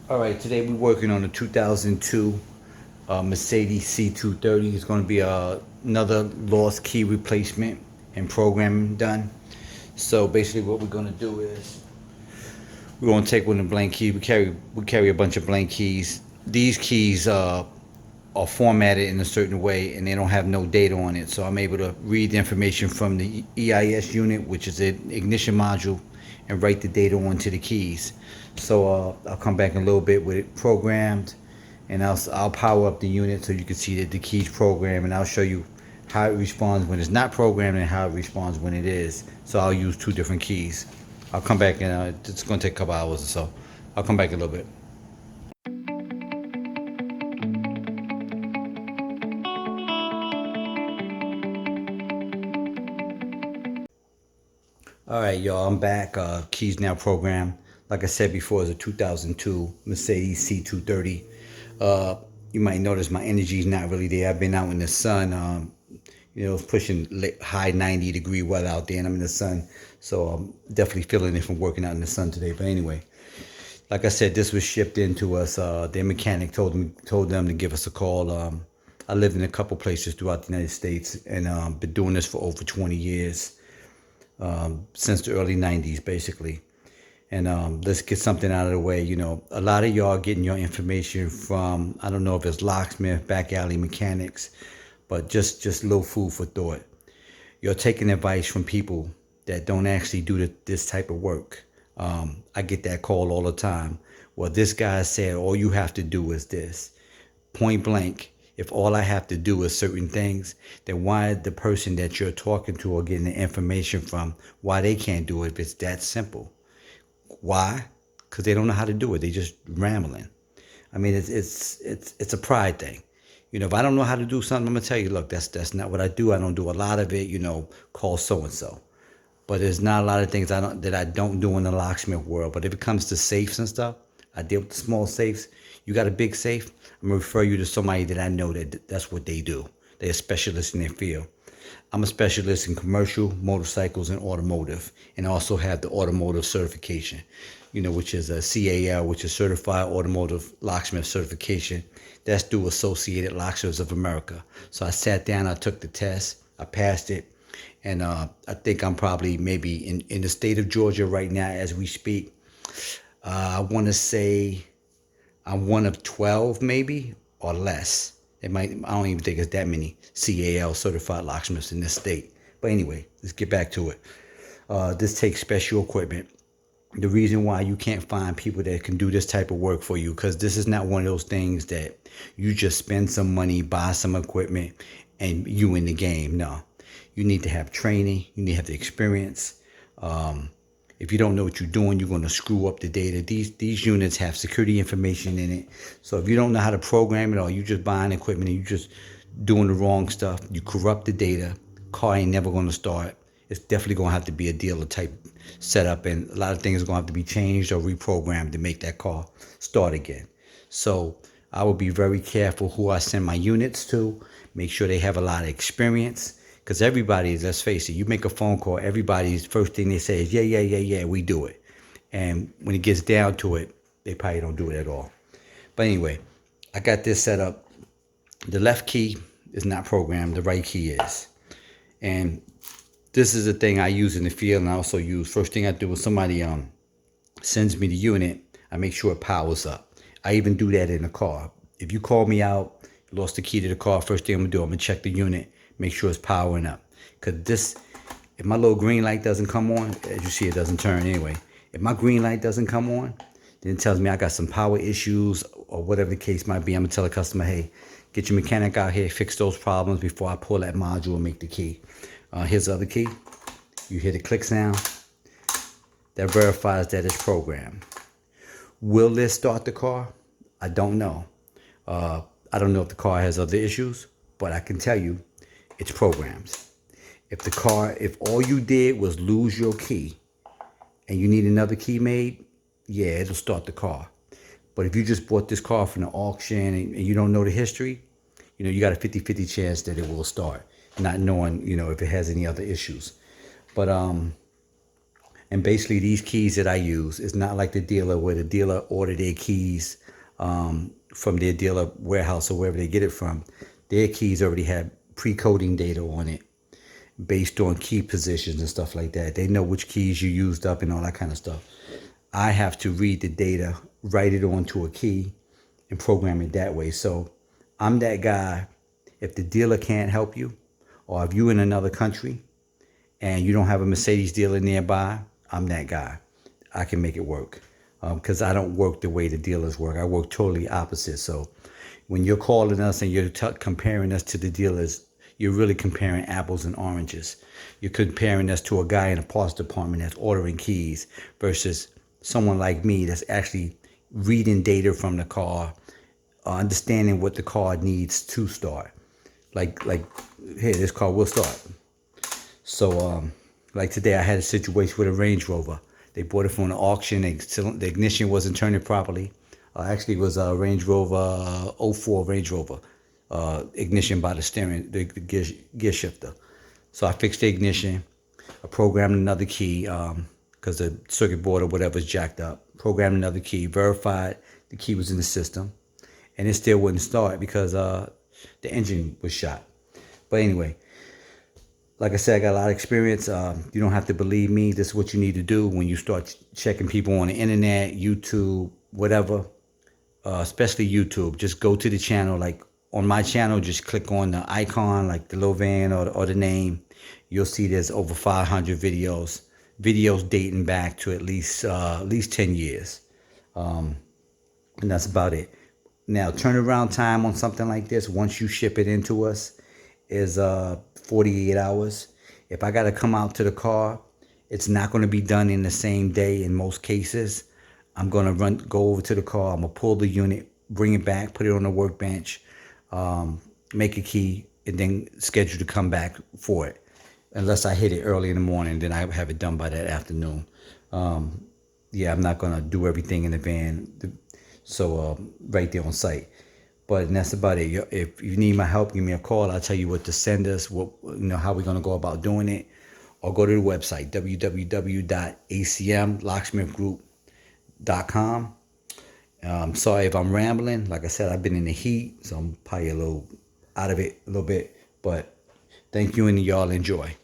All right, today we're working on a 2002 Mercedes C230. It's going to be another lost key replacement and programming done. So basically, what we're going to do is we're going to take one of the blank keys. We carry a bunch of blank keys. These keys are formatted in a certain way, and they don't have no data on it. So I'm able to read the information from the EIS unit, which is an ignition module, and write the data onto the keys. So I'll come back in a little bit with it programmed, and I'll power up the unit so you can see that the keys programmed, and I'll show you how it responds when it's not programmed and how it responds when it is. So I'll use two different keys. I'll come back and it's going to take a couple hours or so. I'll come back in a little bit. All right, y'all, I'm back. Keys now programmed. Like I said before, it's a 2002 Mercedes C230. You might notice my energy is not really there. I've been out in the sun. It's pushing high 90-degree weather out there, and I'm in the sun. So I'm definitely feeling it from working out in the sun today. But anyway, like I said, this was shipped into us. Their mechanic told them to give us a call. I lived in a couple places throughout the United States, and been doing this for over 20 years. Since the early 90s, basically. And let's get something out of the way. A lot of y'all getting your information from, I don't know if it's locksmith, back alley mechanics, but just a little food for thought. You're taking advice from people that don't actually do this type of work. I get that call all the time. Well, this guy said all you have to do is this. Point blank, if all I have to do is certain things, then why the person that you're talking to or getting the information from, why they can't do it if it's that simple? Why? Because they don't know how to do it. They just rambling. I mean, it's a pride thing. If I don't know how to do something, I'm gonna tell you, look, that's not what I do. I don't do a lot of it. Call so and so. But there's not a lot of things that I don't do in the locksmith world. But if it comes to safes and stuff, I deal with the small safes. You got a big safe, I'm gonna refer you to somebody that I know that's what they do. They're a specialist in their field. I'm a specialist in commercial, motorcycles, and automotive, and also have the automotive certification, which is a C.A.L, which is Certified Automotive Locksmith Certification. That's through Associated Locksmiths of America. So I sat down, I took the test, I passed it, and I think I'm probably maybe in the state of Georgia right now as we speak. I want to say I'm one of 12 maybe or less. I don't even think it's that many C.A.L certified locksmiths in this state. But anyway, let's get back to it. This takes special equipment. The reason why you can't find people that can do this type of work for you, because this is not one of those things that you just spend some money, buy some equipment, and you in the game. No, you need to have training. You need to have the experience. If you don't know what you're doing, you're going to screw up the data. These units have security information in it. So if you don't know how to program it, or you just buying equipment and you just doing the wrong stuff, you corrupt the data. Car ain't never going to start. It's definitely going to have to be a dealer type setup, and a lot of things are going to have to be changed or reprogrammed to make that car start again. So I will be very careful who I send my units to. Make sure they have a lot of experience. Because everybody, let's face it, you make a phone call, everybody's first thing they say is, yeah, we do it. And when it gets down to it, they probably don't do it at all. But anyway, I got this set up. The left key is not programmed, the right key is. And this is the thing I use in the field, and I also use, first thing I do when somebody sends me the unit, I make sure it powers up. I even do that in the car. If you call me out, lost the key to the car, first thing I'm gonna do, I'm gonna check the unit, make sure it's powering up. Because if my little green light doesn't come on, as you see, it doesn't turn anyway. If my green light doesn't come on, then it tells me I got some power issues or whatever the case might be. I'm gonna tell the customer, hey, get your mechanic out here, fix those problems before I pull that module and make the key. Here's the other key. You hear the click sound. That verifies that it's programmed. Will this start the car? I don't know. I don't know if the car has other issues, but I can tell you it's programmed. If all you did was lose your key and you need another key made, yeah, it'll start the car. But if you just bought this car from the auction and you don't know the history, you got a 50-50 chance that it will start, not knowing, if it has any other issues. But And basically, these keys that I use is not like the dealer where the dealer order their keys from their dealer warehouse or wherever they get it from. Their keys already have pre-coding data on it based on key positions and stuff like that. They know which keys you used up and all that kind of stuff. I have to read the data, write it onto a key, and program it that way. So I'm that guy. If the dealer can't help you, or if you're in another country and you don't have a Mercedes dealer nearby, I'm that guy. I can make it work because I don't work the way the dealers work. I work totally opposite. So when you're calling us and you're comparing us to the dealers, you're really comparing apples and oranges. You're comparing us to a guy in a parts department that's ordering keys versus someone like me that's actually reading data from the car, understanding what the car needs to start. Like, hey, this car will start. So, like today, I had a situation with a Range Rover. They bought it from an auction. The ignition wasn't turning properly. Actually, it was a Range Rover '04 Range Rover. Ignition by the steering, the gear shifter. So I fixed the ignition. I programmed another key because the circuit board or whatever is jacked up. Programmed another key, verified the key was in the system, and it still wouldn't start because the engine was shot. But anyway, like I said, I got a lot of experience. You don't have to believe me. This is what you need to do when you start checking people on the internet, YouTube, whatever, especially YouTube. Just go to the channel. Like on my channel, just click on the icon, like the little van or the name. You'll see there's over 500 videos dating back to at least 10 years. And that's about it. Now, turnaround time on something like this, once you ship it into us, is 48 hours. If I got to come out to the car, it's not going to be done in the same day in most cases. I'm going to go over to the car. I'm going to pull the unit, bring it back, put it on the workbench, make a key, and then schedule to come back for it. Unless I hit it early in the morning, then I have it done by that afternoon. Yeah, I'm not going to do everything in the van. So right there on site. But that's about it. If you need my help, give me a call. I'll tell you what to send us, how we're going to go about doing it. Or go to the website, www.acmlocksmithgroup.com. Sorry if I'm rambling. Like I said, I've been in the heat, so I'm probably a little out of it a little bit. But thank you, and y'all enjoy.